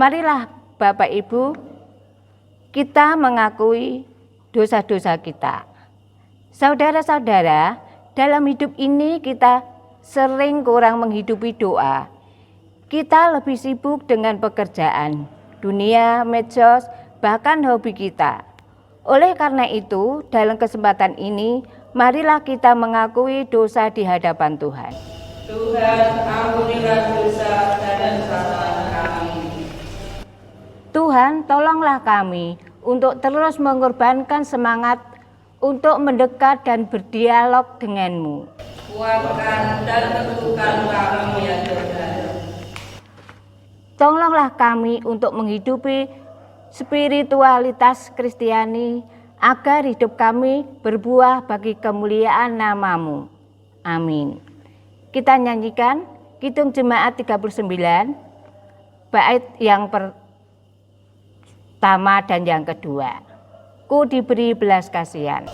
Marilah Bapak Ibu, kita mengakui dosa-dosa kita. Saudara-saudara, dalam hidup ini kita sering kurang menghidupi doa. Kita lebih sibuk dengan pekerjaan, dunia, medsos, bahkan hobi kita. Oleh karena itu, dalam kesempatan ini, marilah kita mengakui dosa di hadapan Tuhan. Tuhan, ampunilah dosa dan kesalahan kami. Tuhan, tolonglah kami untuk terus mengorbankan semangat untuk mendekat dan berdialog denganmu. Kuatkan dan teguhkan kami ya Tuhan. Tolonglah kami untuk menghidupi spiritualitas Kristiani agar hidup kami berbuah bagi kemuliaan nama-Mu. Amin. Kita nyanyikan Kidung Jemaat 39, bait yang pertama dan yang kedua. Ku diberi belas kasihan.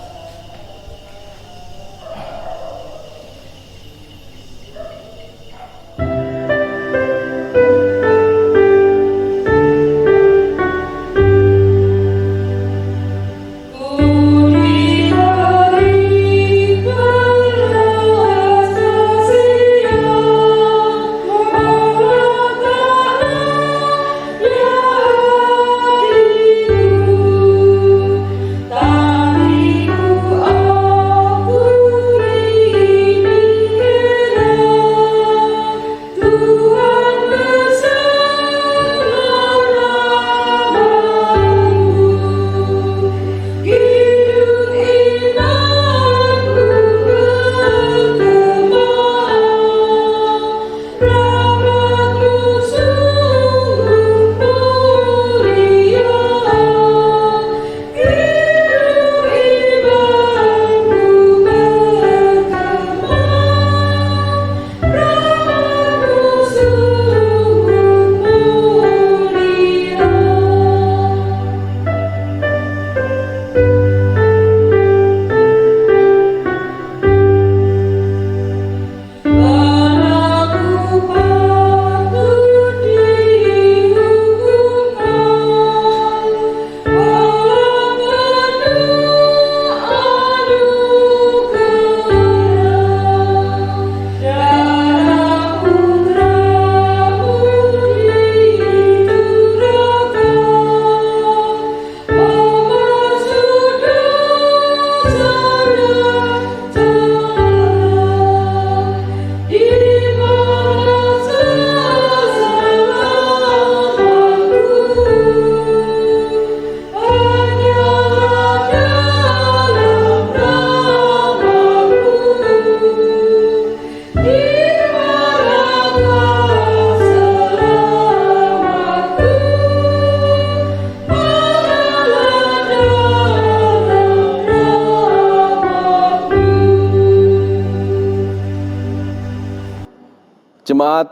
Jemaat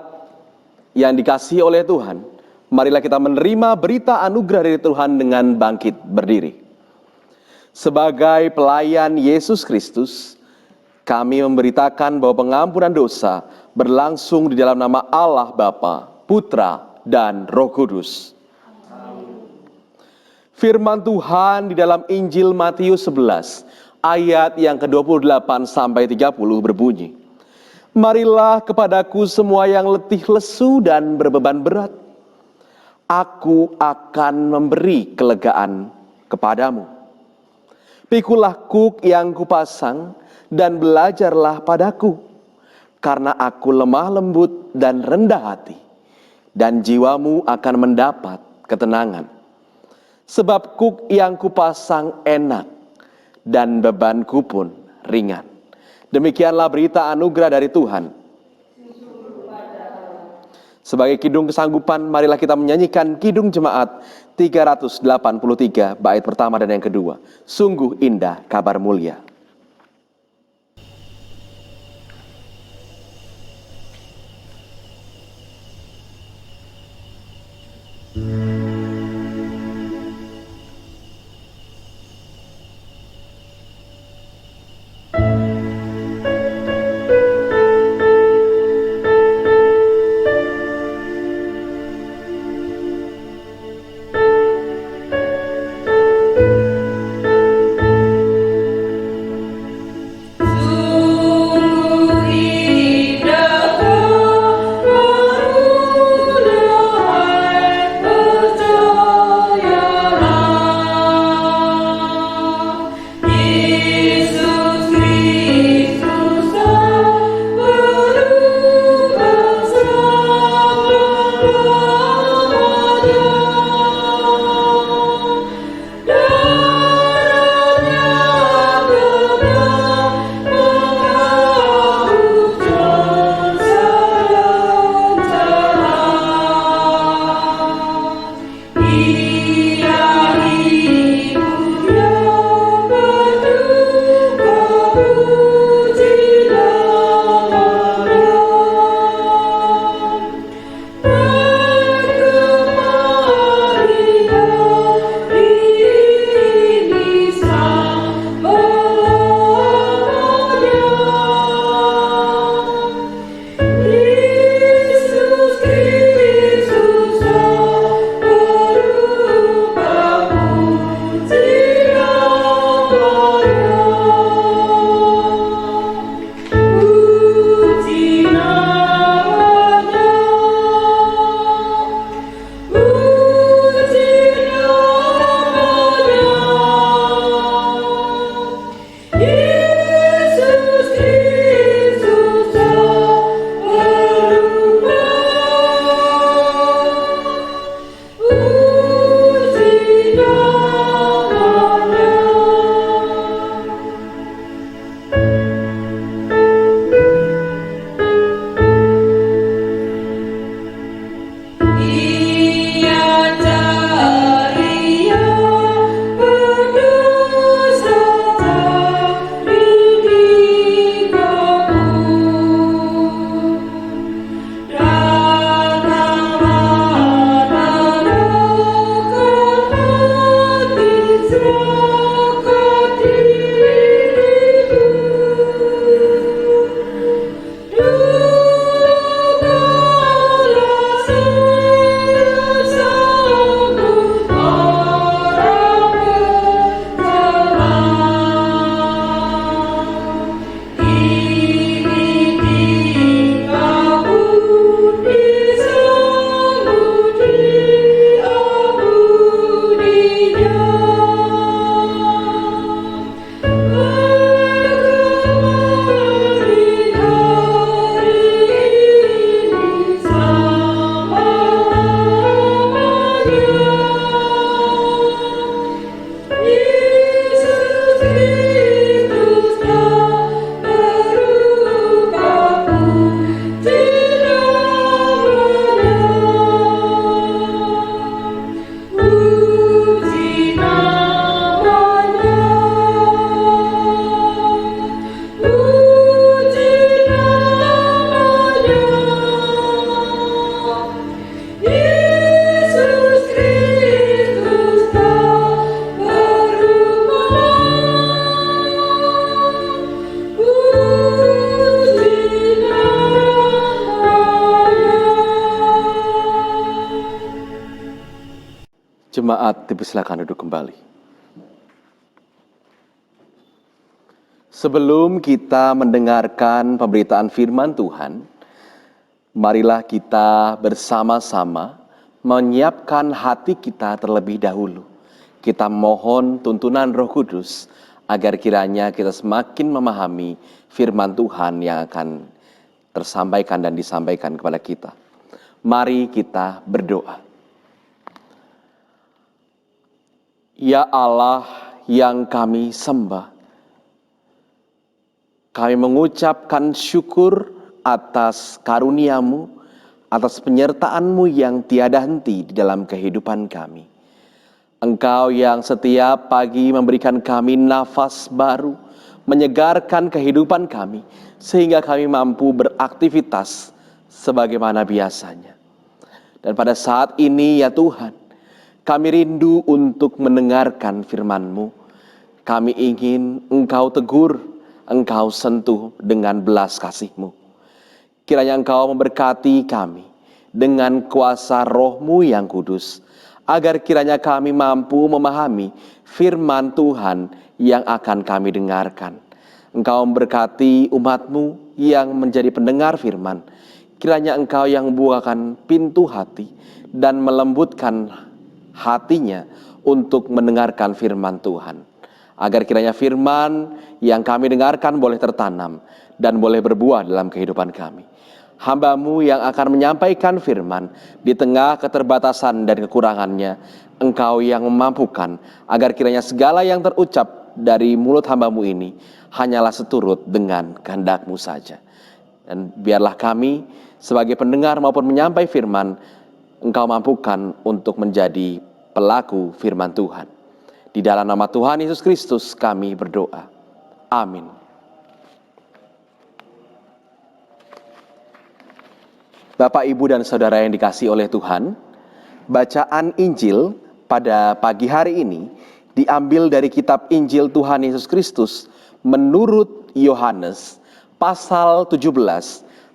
yang dikasihi oleh Tuhan, marilah kita menerima berita anugerah dari Tuhan dengan bangkit berdiri. Sebagai pelayan Yesus Kristus, kami memberitakan bahwa pengampunan dosa berlangsung di dalam nama Allah Bapa, Putra, dan Roh Kudus. Firman Tuhan di dalam Injil Matius 11 ayat yang ke-28 sampai 30 berbunyi, marilah kepadaku semua yang letih lesu dan berbeban berat, aku akan memberi kelegaan kepadamu. Pikulah kuk yang kupasang dan belajarlah padaku, karena aku lemah lembut dan rendah hati, dan jiwamu akan mendapat ketenangan. Sebab kuk yang kupasang enak dan bebanku pun ringan. Demikianlah berita anugerah dari Tuhan. Sebagai kidung kesanggupan, marilah kita menyanyikan Kidung Jemaat 383, bait pertama dan yang kedua. Sungguh indah kabar mulia. Jemaat dipersilakan duduk kembali. Sebelum kita mendengarkan pemberitaan firman Tuhan, marilah kita bersama-sama menyiapkan hati kita terlebih dahulu. Kita mohon tuntunan Roh Kudus agar kiranya kita semakin memahami firman Tuhan yang akan tersampaikan dan disampaikan kepada kita. Mari kita berdoa. Ya Allah yang kami sembah, kami mengucapkan syukur atas karunia-Mu, atas penyertaan-Mu yang tiada henti di dalam kehidupan kami. Engkau yang setiap pagi memberikan kami nafas baru, menyegarkan kehidupan kami, sehingga kami mampu beraktivitas sebagaimana biasanya. Dan pada saat ini ya Tuhan, kami rindu untuk mendengarkan firman-Mu. Kami ingin Engkau tegur, Engkau sentuh dengan belas kasih-Mu. Kiranya Engkau memberkati kami dengan kuasa Roh-Mu yang kudus, agar kiranya kami mampu memahami firman Tuhan yang akan kami dengarkan. Engkau memberkati umat-Mu yang menjadi pendengar firman. Kiranya Engkau yang membukakan pintu hati dan melembutkan hatinya untuk mendengarkan firman Tuhan. Agar kiranya firman yang kami dengarkan boleh tertanam dan boleh berbuah dalam kehidupan kami. Hamba-Mu yang akan menyampaikan firman di tengah keterbatasan dan kekurangannya, Engkau yang memampukan agar kiranya segala yang terucap dari mulut hamba-Mu ini hanyalah seturut dengan kehendak-Mu saja. Dan biarlah kami sebagai pendengar maupun menyampai firman, Engkau mampukan untuk menjadi pelaku firman Tuhan. Di dalam nama Tuhan Yesus Kristus kami berdoa. Amin. Bapak, Ibu, dan Saudara yang dikasihi oleh Tuhan, bacaan Injil pada pagi hari ini diambil dari kitab Injil Tuhan Yesus Kristus menurut Yohanes pasal 17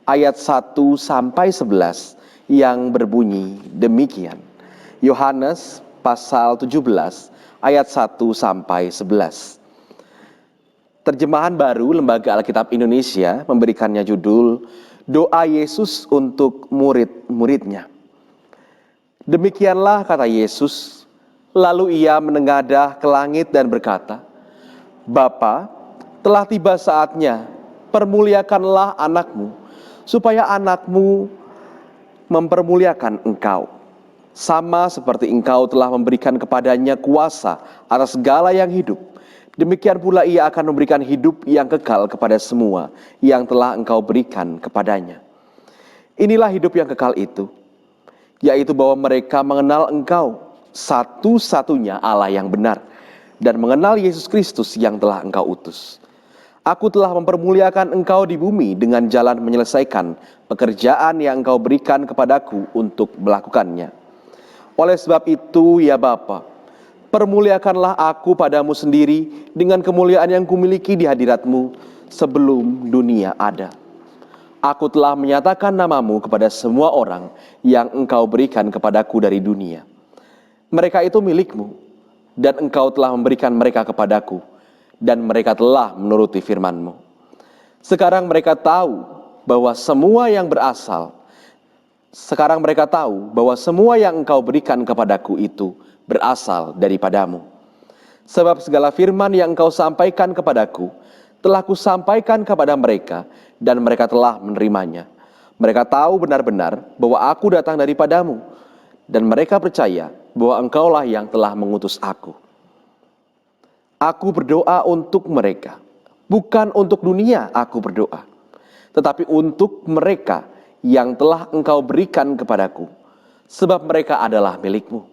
ayat 1 sampai 11 yang berbunyi demikian. Yohanes pasal 17 ayat 1 sampai 11. Terjemahan baru Lembaga Alkitab Indonesia memberikannya judul Doa Yesus untuk murid-muridnya. Demikianlah kata Yesus, lalu ia menengadah ke langit dan berkata, Bapa, telah tiba saatnya, permuliakanlah anakmu, supaya anakmu mempermuliakan engkau. Sama seperti engkau telah memberikan kepadanya kuasa atas segala yang hidup, demikian pula ia akan memberikan hidup yang kekal kepada semua yang telah engkau berikan kepadanya. Inilah hidup yang kekal itu, yaitu bahwa mereka mengenal engkau, satu-satunya Allah yang benar, dan mengenal Yesus Kristus yang telah engkau utus. Aku telah mempermuliakan engkau di bumi dengan jalan menyelesaikan pekerjaan yang engkau berikan kepadaku untuk melakukannya. Oleh sebab itu, ya Bapa, permuliakanlah aku padamu sendiri dengan kemuliaan yang kumiliki di hadirat-Mu sebelum dunia ada. Aku telah menyatakan namamu kepada semua orang yang engkau berikan kepadaku dari dunia. Mereka itu milik-Mu, dan engkau telah memberikan mereka kepadaku, dan mereka telah menuruti firman-Mu. Sekarang mereka tahu bahwa semua yang engkau berikan kepadaku itu berasal daripadamu. Sebab segala firman yang engkau sampaikan kepadaku telah kusampaikan kepada mereka, dan mereka telah menerimanya. Mereka tahu benar-benar bahwa aku datang daripadamu, dan mereka percaya bahwa engkaulah yang telah mengutus aku. Aku berdoa untuk mereka, bukan untuk dunia aku berdoa, tetapi untuk mereka yang telah engkau berikan kepadaku, sebab mereka adalah milik-Mu.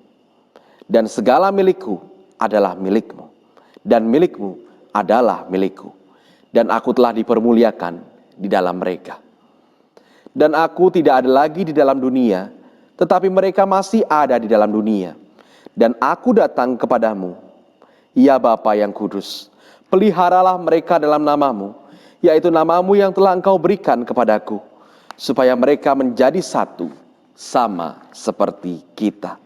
Dan segala milik-Ku adalah milik-Mu, dan milik-Mu adalah milik-Ku. Dan aku telah dipermuliakan di dalam mereka. Dan aku tidak ada lagi di dalam dunia, tetapi mereka masih ada di dalam dunia. Dan aku datang kepadamu, ya Bapa yang kudus, peliharalah mereka dalam namamu, yaitu namamu yang telah engkau berikan kepadaku, supaya mereka menjadi satu, sama seperti kita.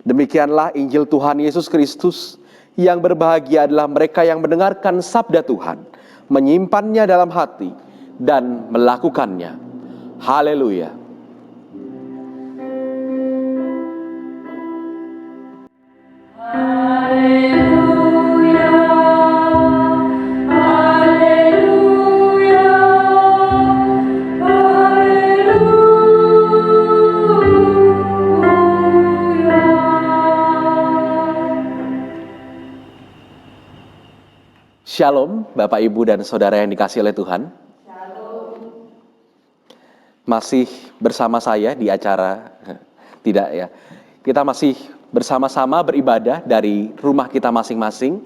Demikianlah Injil Tuhan Yesus Kristus. Yang berbahagia adalah mereka yang mendengarkan sabda Tuhan, menyimpannya dalam hati, dan melakukannya. Haleluya. Shalom, Bapak, Ibu, dan Saudara yang dikasihi oleh Tuhan. Shalom. Masih bersama saya di acara, tidak ya, kita masih bersama-sama beribadah dari rumah kita masing-masing.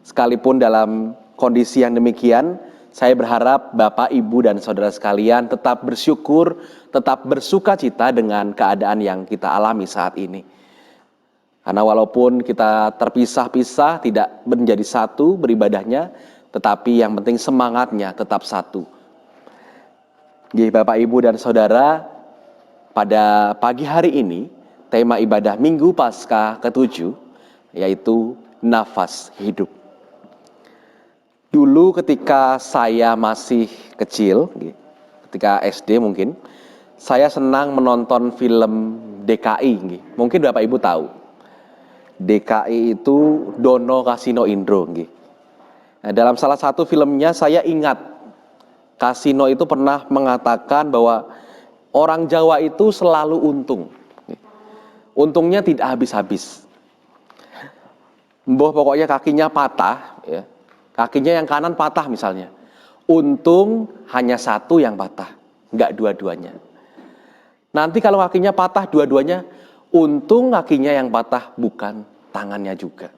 Sekalipun dalam kondisi yang demikian, saya berharap Bapak, Ibu, dan Saudara sekalian tetap bersyukur, tetap bersuka cita dengan keadaan yang kita alami saat ini. Karena walaupun kita terpisah-pisah, tidak menjadi satu beribadahnya, tetapi yang penting semangatnya tetap satu. Jadi Bapak, Ibu, dan Saudara, pada pagi hari ini, tema ibadah Minggu Paskah ke-7, yaitu nafas hidup. Dulu ketika saya masih kecil, ketika SD mungkin, saya senang menonton film DKI. Mungkin Bapak Ibu tahu. DKI itu Dono Kasino Indro. Nah, dalam salah satu filmnya saya ingat Kasino itu pernah mengatakan bahwa orang Jawa itu selalu untung. Untungnya tidak habis-habis. Mbah pokoknya kakinya patah, ya. Kakinya yang kanan patah misalnya. Untung hanya satu yang patah, enggak dua-duanya. Nanti kalau kakinya patah dua-duanya, untung kakinya yang patah bukan tangannya juga.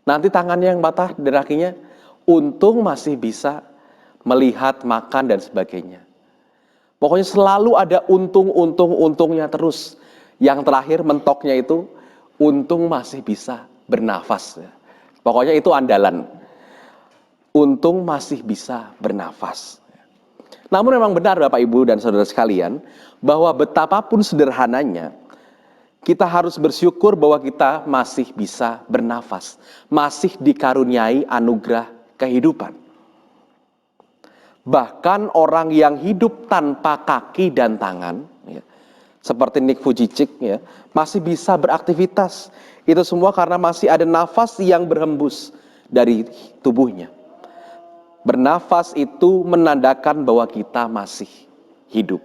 Nanti tangannya yang patah dan kakinya, untung masih bisa melihat, makan, dan sebagainya. Pokoknya selalu ada untungnya terus. Yang terakhir mentoknya itu, untung masih bisa bernafas. Pokoknya itu andalan. Untung masih bisa bernafas. Namun memang benar Bapak, Ibu, dan Saudara sekalian, bahwa betapapun sederhananya, kita harus bersyukur bahwa kita masih bisa bernafas, masih dikaruniai anugerah kehidupan. Bahkan orang yang hidup tanpa kaki dan tangan, ya, seperti Nick Vujicic, ya, masih bisa beraktivitas. Itu semua karena masih ada nafas yang berhembus dari tubuhnya. Bernafas itu menandakan bahwa kita masih hidup.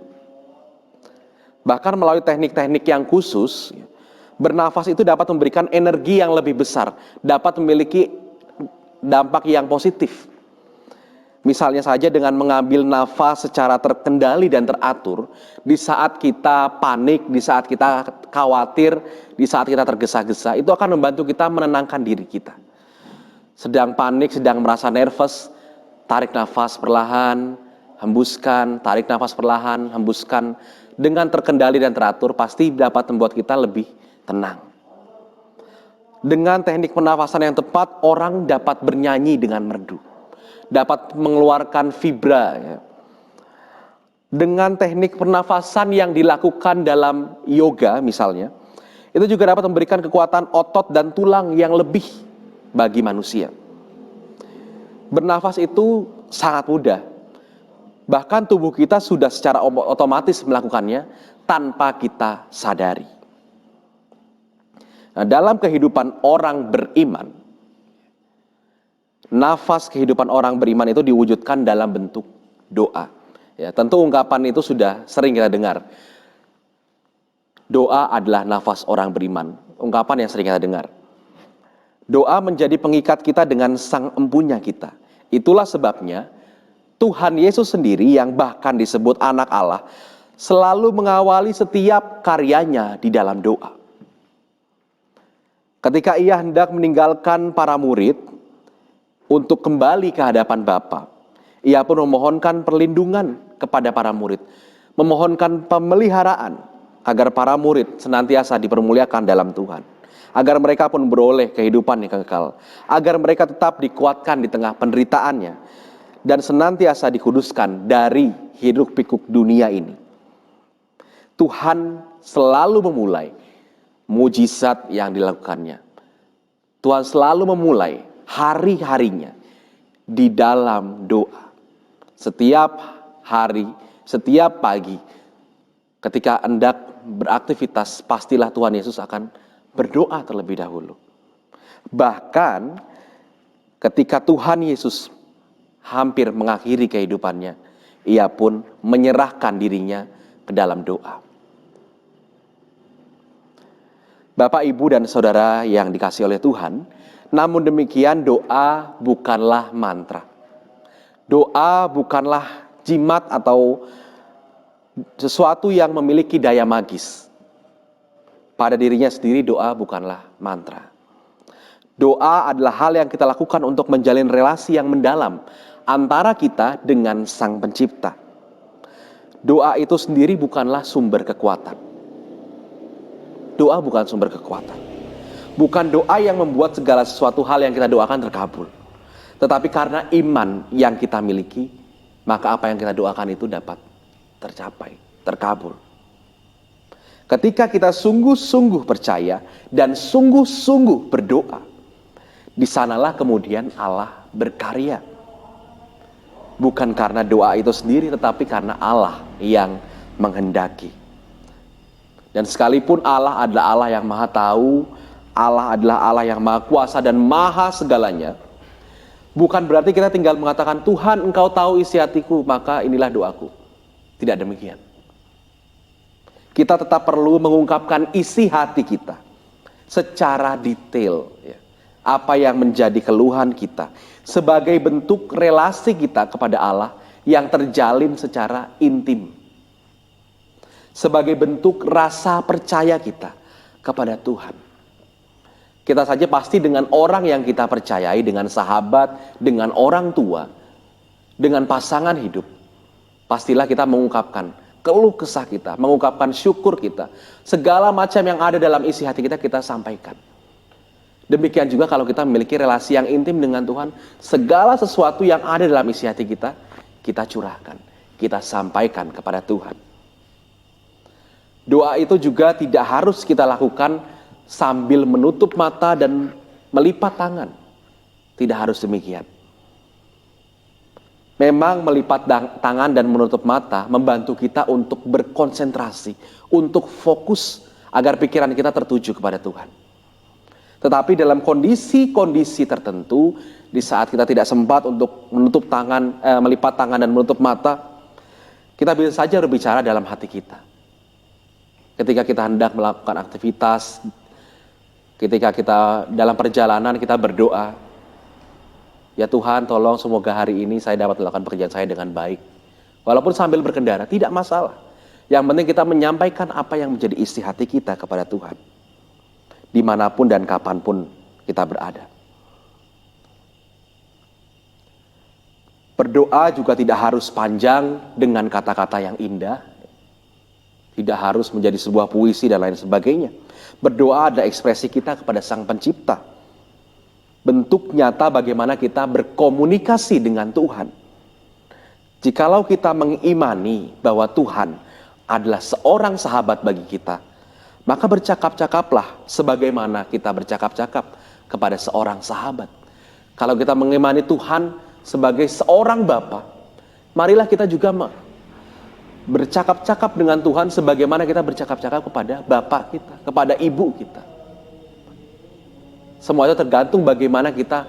Bahkan melalui teknik-teknik yang khusus, bernafas itu dapat memberikan energi yang lebih besar, dapat memiliki dampak yang positif. Misalnya saja dengan mengambil nafas secara terkendali dan teratur, di saat kita panik, di saat kita khawatir, di saat kita tergesa-gesa, itu akan membantu kita menenangkan diri kita. Sedang panik, sedang merasa nervous, tarik nafas perlahan, hembuskan, tarik nafas perlahan, hembuskan. Dengan terkendali dan teratur pasti dapat membuat kita lebih tenang. Dengan teknik pernafasan yang tepat, orang dapat bernyanyi dengan merdu, dapat mengeluarkan vibra. Ya. Dengan teknik pernafasan yang dilakukan dalam yoga misalnya, itu juga dapat memberikan kekuatan otot dan tulang yang lebih bagi manusia. Bernafas itu sangat mudah. Bahkan tubuh kita sudah secara otomatis melakukannya tanpa kita sadari. Nah, dalam kehidupan orang beriman, nafas kehidupan orang beriman itu diwujudkan dalam bentuk doa. Ya, tentu ungkapan itu sudah sering kita dengar. Doa adalah nafas orang beriman. Ungkapan yang sering kita dengar. Doa menjadi pengikat kita dengan sang empunya kita. Itulah sebabnya Tuhan Yesus sendiri yang bahkan disebut anak Allah selalu mengawali setiap karyanya di dalam doa. Ketika ia hendak meninggalkan para murid untuk kembali ke hadapan Bapa, ia pun memohonkan perlindungan kepada para murid, memohonkan pemeliharaan agar para murid senantiasa dipermuliakan dalam Tuhan, agar mereka pun beroleh kehidupan yang kekal, agar mereka tetap dikuatkan di tengah penderitaannya, dan senantiasa dikuduskan dari hiruk pikuk dunia ini. Tuhan selalu memulai mujizat yang dilakukannya. Tuhan selalu memulai hari-harinya di dalam doa. Setiap hari, setiap pagi, ketika hendak beraktivitas, pastilah Tuhan Yesus akan berdoa terlebih dahulu. Bahkan ketika Tuhan Yesus hampir mengakhiri kehidupannya, ia pun menyerahkan dirinya ke dalam doa. Bapak, Ibu, dan Saudara yang dikasihi oleh Tuhan, namun demikian doa bukanlah mantra. Doa bukanlah jimat atau sesuatu yang memiliki daya magis. Pada dirinya sendiri doa bukanlah mantra. Doa adalah hal yang kita lakukan untuk menjalin relasi yang mendalam antara kita dengan Sang Pencipta. Doa itu sendiri bukanlah sumber kekuatan. Doa bukan sumber kekuatan. Bukan doa yang membuat segala sesuatu hal yang kita doakan terkabul. Tetapi karena iman yang kita miliki, maka apa yang kita doakan itu dapat tercapai, terkabul. Ketika kita sungguh-sungguh percaya dan sungguh-sungguh berdoa, di sanalah kemudian Allah berkarya. Bukan karena doa itu sendiri, tetapi karena Allah yang menghendaki. Dan sekalipun Allah adalah Allah yang maha tahu, Allah adalah Allah yang maha kuasa dan maha segalanya, bukan berarti kita tinggal mengatakan, Tuhan Engkau tahu isi hatiku, maka inilah doaku. Tidak demikian. Kita tetap perlu mengungkapkan isi hati kita secara detail, ya. Apa yang menjadi keluhan kita sebagai bentuk relasi kita kepada Allah yang terjalin secara intim, sebagai bentuk rasa percaya kita kepada Tuhan. Kita saja pasti dengan orang yang kita percayai, dengan sahabat, dengan orang tua, dengan pasangan hidup, pastilah kita mengungkapkan keluh kesah kita, mengungkapkan syukur kita. Segala macam yang ada dalam isi hati kita, kita sampaikan. Demikian juga kalau kita memiliki relasi yang intim dengan Tuhan, segala sesuatu yang ada dalam isi hati kita, kita curahkan, kita sampaikan kepada Tuhan. Doa itu juga tidak harus kita lakukan sambil menutup mata dan melipat tangan. Tidak harus demikian. Memang melipat tangan dan menutup mata membantu kita untuk berkonsentrasi, untuk fokus agar pikiran kita tertuju kepada Tuhan. Tetapi dalam kondisi-kondisi tertentu, di saat kita tidak sempat untuk menutup tangan, melipat tangan dan menutup mata, kita bisa saja berbicara dalam hati kita. Ketika kita hendak melakukan aktivitas, ketika kita dalam perjalanan kita berdoa, ya Tuhan tolong semoga hari ini saya dapat melakukan pekerjaan saya dengan baik. Walaupun sambil berkendara, tidak masalah. Yang penting kita menyampaikan apa yang menjadi isi hati kita kepada Tuhan. Dimanapun dan kapanpun kita berada. Berdoa juga tidak harus panjang dengan kata-kata yang indah. Tidak harus menjadi sebuah puisi dan lain sebagainya. Berdoa ada ekspresi kita kepada Sang Pencipta. Bentuk nyata bagaimana kita berkomunikasi dengan Tuhan. Jikalau kita mengimani bahwa Tuhan adalah seorang sahabat bagi kita, maka bercakap-cakaplah sebagaimana kita bercakap-cakap kepada seorang sahabat. Kalau kita mengimani Tuhan sebagai seorang Bapa, marilah kita juga bercakap-cakap dengan Tuhan sebagaimana kita bercakap-cakap kepada Bapa kita, kepada Ibu kita. Semua itu tergantung bagaimana kita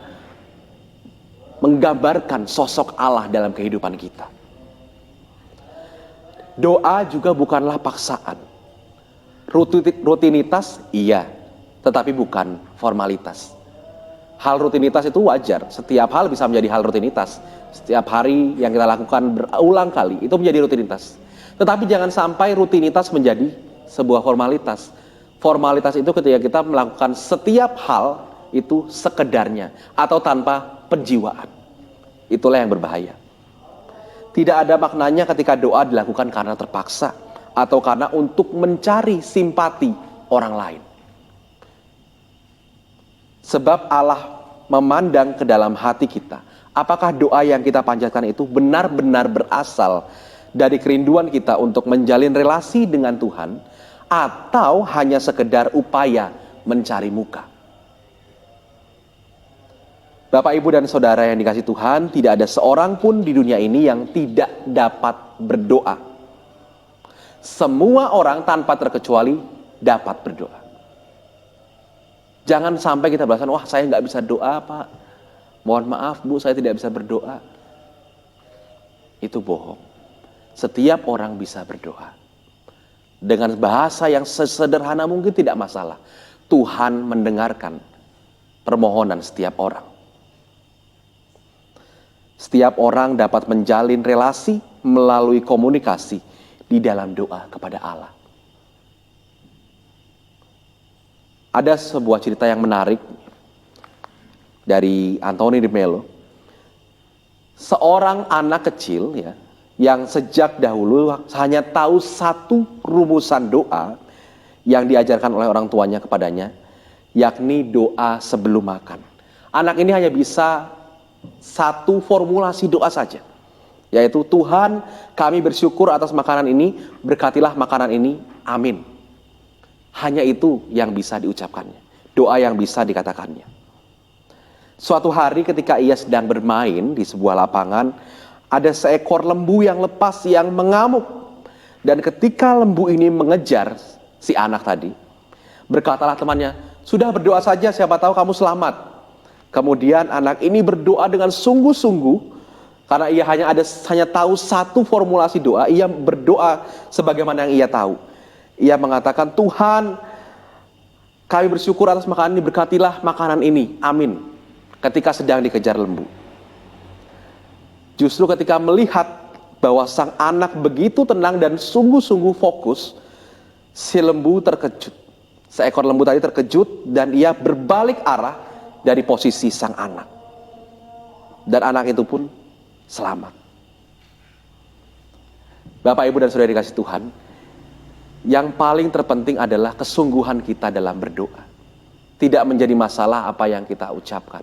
menggambarkan sosok Allah dalam kehidupan kita. Doa juga bukanlah paksaan. Rutinitas iya, tetapi bukan formalitas. Hal rutinitas itu wajar, setiap hal bisa menjadi hal rutinitas. Setiap hari yang kita lakukan berulang kali, itu menjadi rutinitas. Tetapi jangan sampai rutinitas menjadi sebuah formalitas. Formalitas itu ketika kita melakukan setiap hal itu sekedarnya atau tanpa penjiwaan. Itulah yang berbahaya. Tidak ada maknanya ketika doa dilakukan karena terpaksa atau karena untuk mencari simpati orang lain. Sebab Allah memandang ke dalam hati kita. Apakah doa yang kita panjatkan itu benar-benar berasal dari kerinduan kita untuk menjalin relasi dengan Tuhan, atau hanya sekedar upaya mencari muka. Bapak, Ibu, dan Saudara yang dikasihi Tuhan, tidak ada seorang pun di dunia ini yang tidak dapat berdoa. Semua orang tanpa terkecuali dapat berdoa. Jangan sampai kita beralasan, wah saya nggak bisa doa Pak. Mohon maaf Bu, saya tidak bisa berdoa. Itu bohong. Setiap orang bisa berdoa. Dengan bahasa yang sesederhana mungkin tidak masalah. Tuhan mendengarkan permohonan setiap orang. Setiap orang dapat menjalin relasi melalui komunikasi di dalam doa kepada Allah. Ada sebuah cerita yang menarik dari Anthony de Mello. Seorang anak kecil ya, yang sejak dahulu hanya tahu satu rumusan doa yang diajarkan oleh orang tuanya kepadanya, yakni doa sebelum makan. Anak ini hanya bisa satu formulasi doa saja, yaitu Tuhan, kami bersyukur atas makanan ini, berkatilah makanan ini, amin. Hanya itu yang bisa diucapkannya, doa yang bisa dikatakannya. Suatu hari ketika ia sedang bermain di sebuah lapangan, ada seekor lembu yang lepas yang mengamuk. Dan ketika lembu ini mengejar si anak tadi, berkatalah temannya, sudah berdoa saja, siapa tahu kamu selamat. Kemudian anak ini berdoa dengan sungguh-sungguh, karena ia hanya tahu satu formulasi doa. Ia berdoa sebagaimana yang ia tahu. Ia mengatakan, Tuhan, kami bersyukur atas makanan ini, berkatilah makanan ini, amin. Ketika sedang dikejar lembu. Justru ketika melihat bahwa sang anak begitu tenang dan sungguh-sungguh fokus, si lembu terkejut. Seekor lembu tadi terkejut dan ia berbalik arah dari posisi sang anak. Dan anak itu pun selamat. Bapak, Ibu, dan Saudara dikasihi Tuhan, yang paling terpenting adalah kesungguhan kita dalam berdoa. Tidak menjadi masalah apa yang kita ucapkan.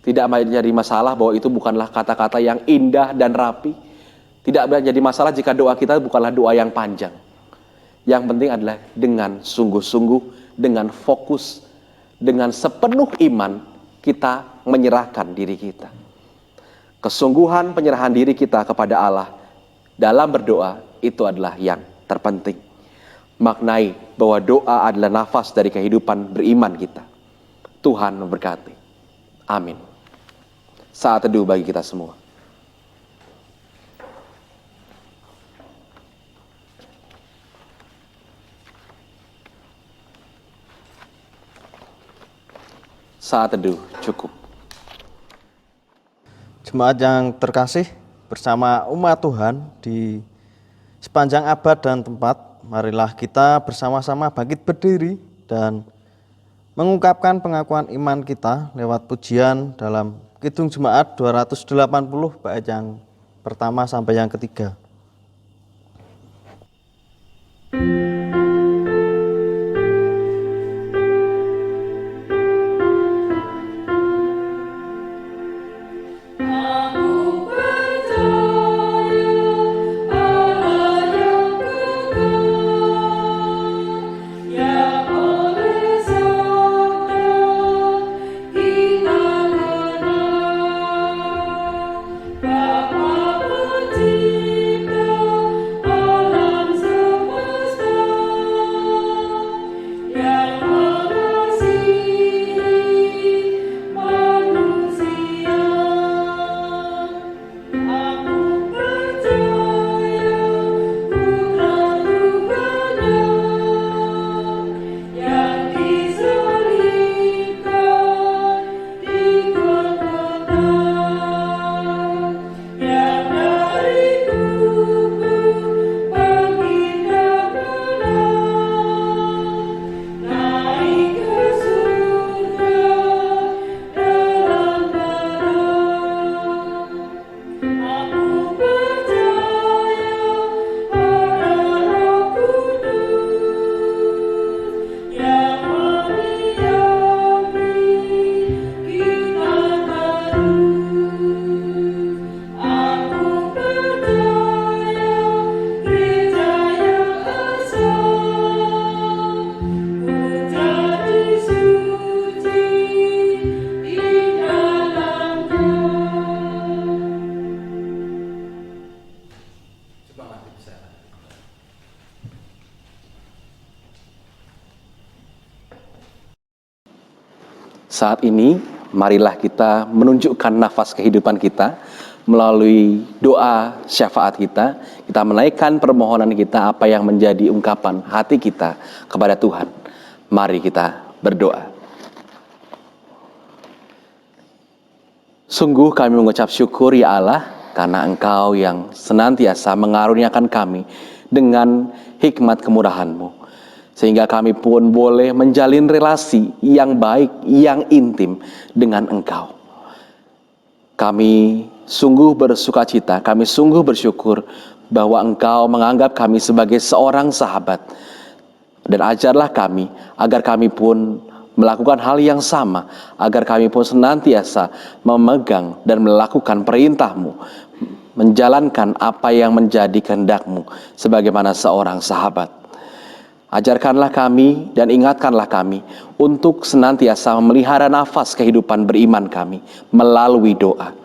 Tidak menjadi masalah bahwa itu bukanlah kata-kata yang indah dan rapi. Tidak menjadi masalah jika doa kita bukanlah doa yang panjang. Yang penting adalah dengan sungguh-sungguh, dengan fokus, dengan sepenuh iman kita menyerahkan diri kita. Kesungguhan penyerahan diri kita kepada Allah dalam berdoa itu adalah yang terpenting. Maknai bahwa doa adalah nafas dari kehidupan beriman kita. Tuhan memberkati. Amin. Saat teduh bagi kita semua. Saat teduh cukup. Jemaat yang terkasih, bersama umat Tuhan di sepanjang abad dan tempat, marilah kita bersama-sama bangkit berdiri dan mengungkapkan pengakuan iman kita lewat pujian dalam Kidung Jemaat 280 bait yang pertama sampai yang ketiga. Bapa Pencipta alam semesta, Saat ini, marilah kita menunjukkan nafas kehidupan kita melalui doa syafaat kita. Kita menaikkan permohonan kita, apa yang menjadi ungkapan hati kita kepada Tuhan. Mari kita berdoa. Sungguh kami mengucap syukur ya Allah, karena Engkau yang senantiasa mengaruniakan kami dengan hikmat kemurahan-Mu. Sehingga kami pun boleh menjalin relasi yang baik, yang intim dengan Engkau. Kami sungguh bersuka cita, kami sungguh bersyukur bahwa Engkau menganggap kami sebagai seorang sahabat. Dan ajarlah kami agar kami pun melakukan hal yang sama, agar kami pun senantiasa memegang dan melakukan perintah-Mu, menjalankan apa yang menjadi kehendak-Mu sebagaimana seorang sahabat. Ajarkanlah kami dan ingatkanlah kami untuk senantiasa memelihara nafas kehidupan beriman kami melalui doa.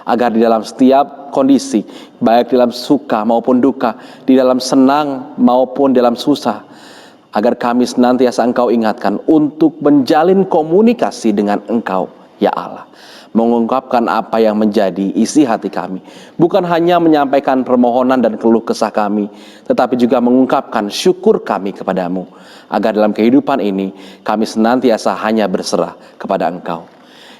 Agar di dalam setiap kondisi, baik dalam suka maupun duka, di dalam senang maupun dalam susah, agar kami senantiasa Engkau ingatkan untuk menjalin komunikasi dengan Engkau, ya Allah. Mengungkapkan apa yang menjadi isi hati kami. Bukan hanya menyampaikan permohonan dan keluh kesah kami, tetapi juga mengungkapkan syukur kami kepadamu. Agar dalam kehidupan ini, kami senantiasa hanya berserah kepada Engkau.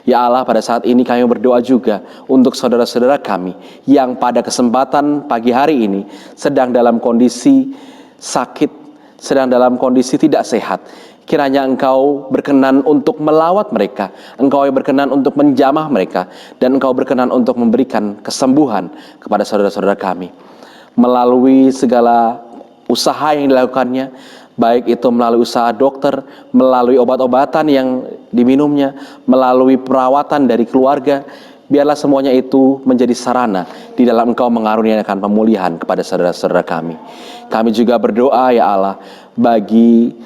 Ya Allah, pada saat ini kami berdoa juga untuk saudara-saudara kami yang pada kesempatan pagi hari ini sedang dalam kondisi sakit, sedang dalam kondisi tidak sehat. Kiranya Engkau berkenan untuk melawat mereka, Engkau berkenan untuk menjamah mereka, dan Engkau berkenan untuk memberikan kesembuhan kepada saudara-saudara kami. Melalui segala usaha yang dilakukannya, baik itu melalui usaha dokter, melalui obat-obatan yang diminumnya, melalui perawatan dari keluarga, biarlah semuanya itu menjadi sarana di dalam Engkau mengaruniakan pemulihan kepada saudara-saudara kami. Kami juga berdoa ya Allah bagi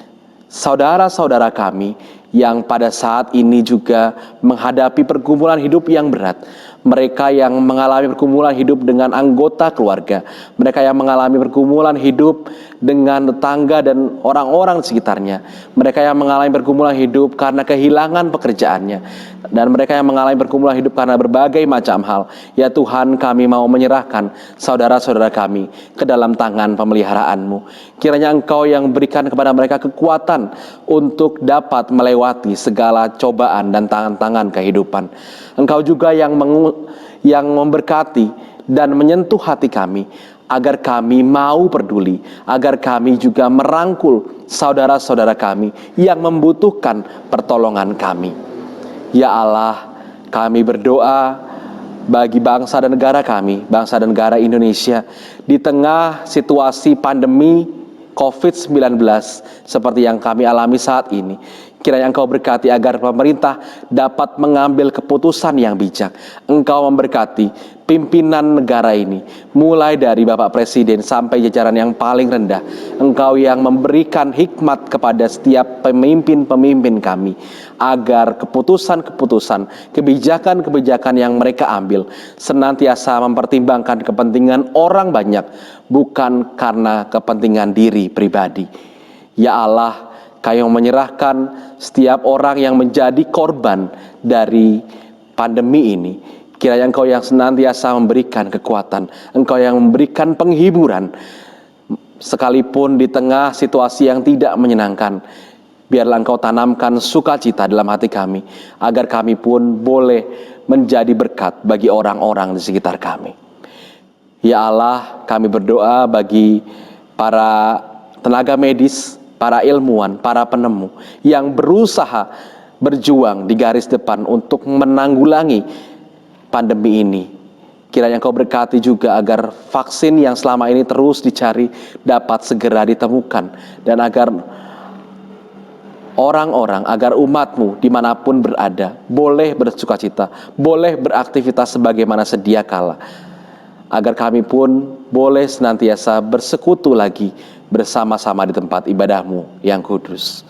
saudara-saudara kami yang pada saat ini juga menghadapi pergumulan hidup yang berat. Mereka yang mengalami pergumulan hidup dengan anggota keluarga, mereka yang mengalami pergumulan hidup dengan tetangga dan orang-orang di sekitarnya, mereka yang mengalami pergumulan hidup karena kehilangan pekerjaannya, dan mereka yang mengalami pergumulan hidup karena berbagai macam hal. Ya Tuhan, kami mau menyerahkan saudara-saudara kami ke dalam tangan pemeliharaan-Mu. Kiranya Engkau yang berikan kepada mereka kekuatan untuk dapat melewati segala cobaan dan tangan-tangan kehidupan. Engkau juga yang memberkati dan menyentuh hati kami, agar kami mau peduli, agar kami juga merangkul saudara-saudara kami yang membutuhkan pertolongan kami. Ya Allah, kami berdoa bagi bangsa dan negara kami, bangsa dan negara Indonesia, di tengah situasi pandemi COVID-19 seperti yang kami alami saat ini. Kiranya Engkau berkati agar pemerintah dapat mengambil keputusan yang bijak. Engkau memberkati pimpinan negara ini, mulai dari Bapak Presiden sampai jajaran yang paling rendah. Engkau yang memberikan hikmat kepada setiap pemimpin-pemimpin kami, agar keputusan-keputusan, kebijakan-kebijakan yang mereka ambil senantiasa mempertimbangkan kepentingan orang banyak, bukan karena kepentingan diri pribadi. Ya Allah, Kami menyerahkan setiap orang yang menjadi korban dari pandemi ini. Kiranya Engkau yang senantiasa memberikan kekuatan, Engkau yang memberikan penghiburan, sekalipun di tengah situasi yang tidak menyenangkan. Biarlah Engkau tanamkan sukacita dalam hati kami, agar kami pun boleh menjadi berkat bagi orang-orang di sekitar kami. Ya Allah, kami berdoa bagi para tenaga medis, para ilmuwan, para penemu yang berusaha berjuang di garis depan untuk menanggulangi pandemi ini. Kiranya Engkau berkati juga agar vaksin yang selama ini terus dicari dapat segera ditemukan, dan agar orang-orang, agar umat-Mu dimanapun berada boleh bersukacita, boleh beraktivitas sebagaimana sedia kala, agar kami pun boleh senantiasa bersekutu lagi bersama-sama di tempat ibadah-Mu yang kudus.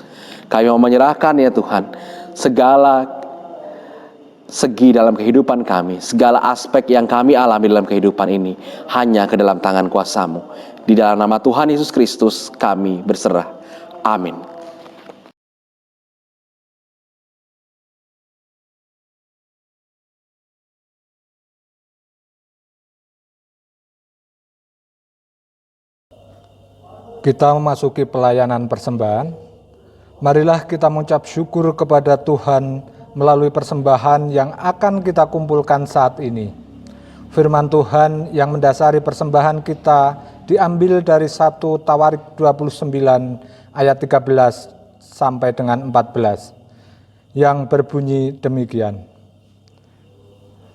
Kami mau menyerahkan ya Tuhan segala segi dalam kehidupan kami, segala aspek yang kami alami dalam kehidupan ini hanya ke dalam tangan kuasa-Mu. Di dalam nama Tuhan Yesus Kristus kami berserah. Amin. kita memasuki pelayanan persembahan, marilah kita mengucap syukur kepada Tuhan melalui persembahan yang akan kita kumpulkan saat ini. Firman Tuhan yang mendasari persembahan kita diambil dari 1 Tawarik 29 ayat 13 sampai dengan 14 yang berbunyi demikian.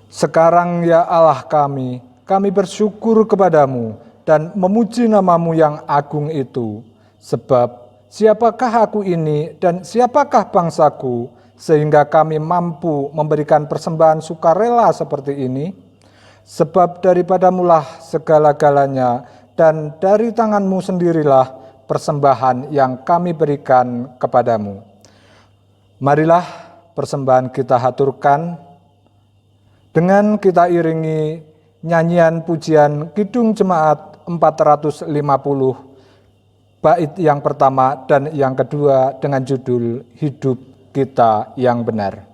Sekarang ya Allah kami bersyukur kepadamu dan memuji namamu yang agung itu. Sebab siapakah aku ini dan siapakah bangsaku sehingga kami mampu memberikan persembahan sukarela seperti ini? Sebab daripadamulah segala-galanya dan dari tanganmu sendirilah persembahan yang kami berikan kepadamu. Marilah persembahan kita haturkan dengan kita iringi nyanyian pujian Kidung Jemaat 450 bait yang pertama dan yang kedua dengan judul Hidup Kita yang Benar.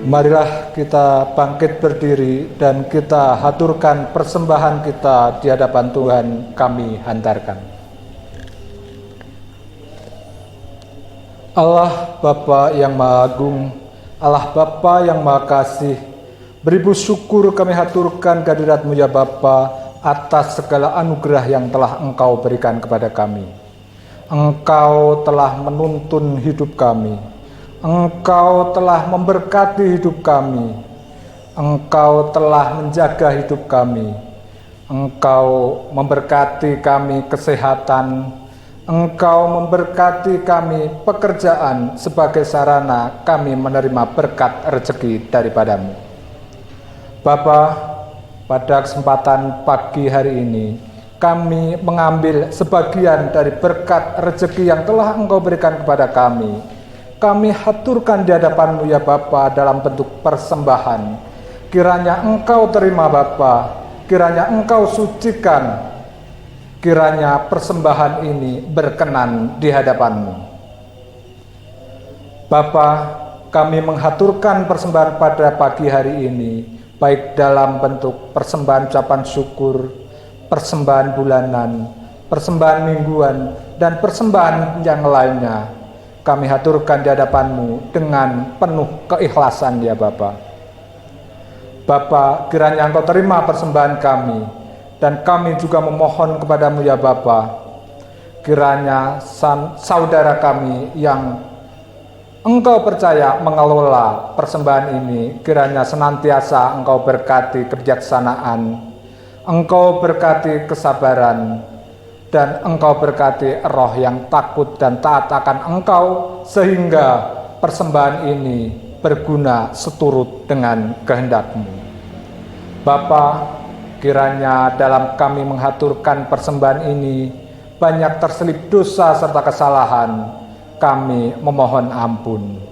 Marilah kita bangkit berdiri dan kita haturkan persembahan kita di hadapan Tuhan kami hantarkan. Allah Bapa yang Maha Agung, Allah Bapa yang Maha Kasih, beribu syukur kami haturkan kehadirat-Mu ya Bapa atas segala anugerah yang telah Engkau berikan kepada kami. Engkau telah menuntun hidup kami. Engkau telah memberkati hidup kami. Engkau telah menjaga hidup kami. Engkau memberkati kami kesehatan. Engkau memberkati kami pekerjaan sebagai sarana kami menerima berkat rezeki daripada-Mu. Bapa, pada kesempatan pagi hari ini, kami mengambil sebagian dari berkat rezeki yang telah Engkau berikan kepada kami. Kami haturkan di hadapan-Mu ya Bapa dalam bentuk persembahan. Kiranya Engkau terima Bapa, kiranya Engkau sucikan, kiranya persembahan ini berkenan di hadapan-Mu. Bapa, kami menghaturkan persembahan pada pagi hari ini, baik dalam bentuk persembahan ucapan syukur, persembahan bulanan, persembahan mingguan, dan persembahan yang lainnya. Kami haturkan di hadapan-Mu dengan penuh keikhlasan ya Bapa. Bapa, kiranya Engkau terima persembahan kami, Dan kami juga memohon kepadamu ya Bapa, kiranya saudara kami yang Engkau percaya mengelola persembahan ini, kiranya senantiasa Engkau berkati kebijaksanaan, Engkau berkati kesabaran, dan Engkau berkati roh yang takut dan taat akan Engkau, sehingga persembahan ini berguna seturut dengan kehendak-Mu. Bapa, kiranya dalam kami menghaturkan persembahan ini banyak terselip dosa serta kesalahan, kami memohon ampun.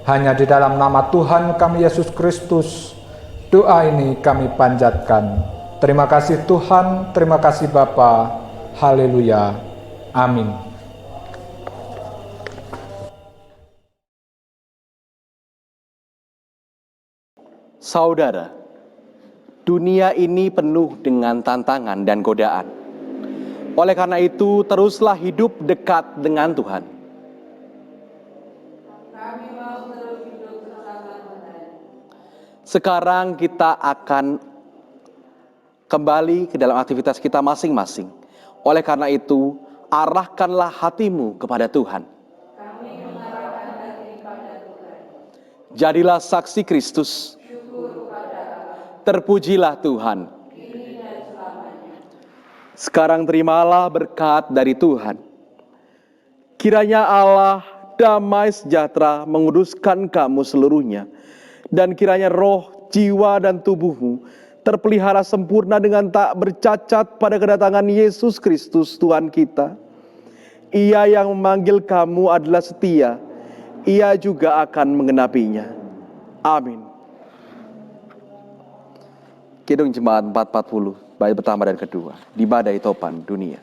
Hanya di dalam nama Tuhan kami Yesus Kristus, doa ini kami panjatkan. Terima kasih Tuhan, terima kasih Bapa. Haleluya. Amin. Saudara, dunia ini penuh dengan tantangan dan godaan. Oleh karena itu, teruslah hidup dekat dengan Tuhan. Sekarang kita akan kembali ke dalam aktivitas kita masing-masing. Oleh karena itu, arahkanlah hatimu kepada Tuhan. Jadilah saksi Kristus. Terpujilah Tuhan. Sekarang terimalah berkat dari Tuhan. Kiranya Allah damai sejahtera menguduskan kamu seluruhnya. Dan kiranya roh, jiwa, dan tubuhmu terpelihara sempurna dengan tak bercacat pada kedatangan Yesus Kristus Tuhan kita. Ia yang memanggil kamu adalah setia. Ia juga akan menggenapinya. Amin. Kidung Jemaat 440, bait pertama dan kedua, di Badai Topan Dunia.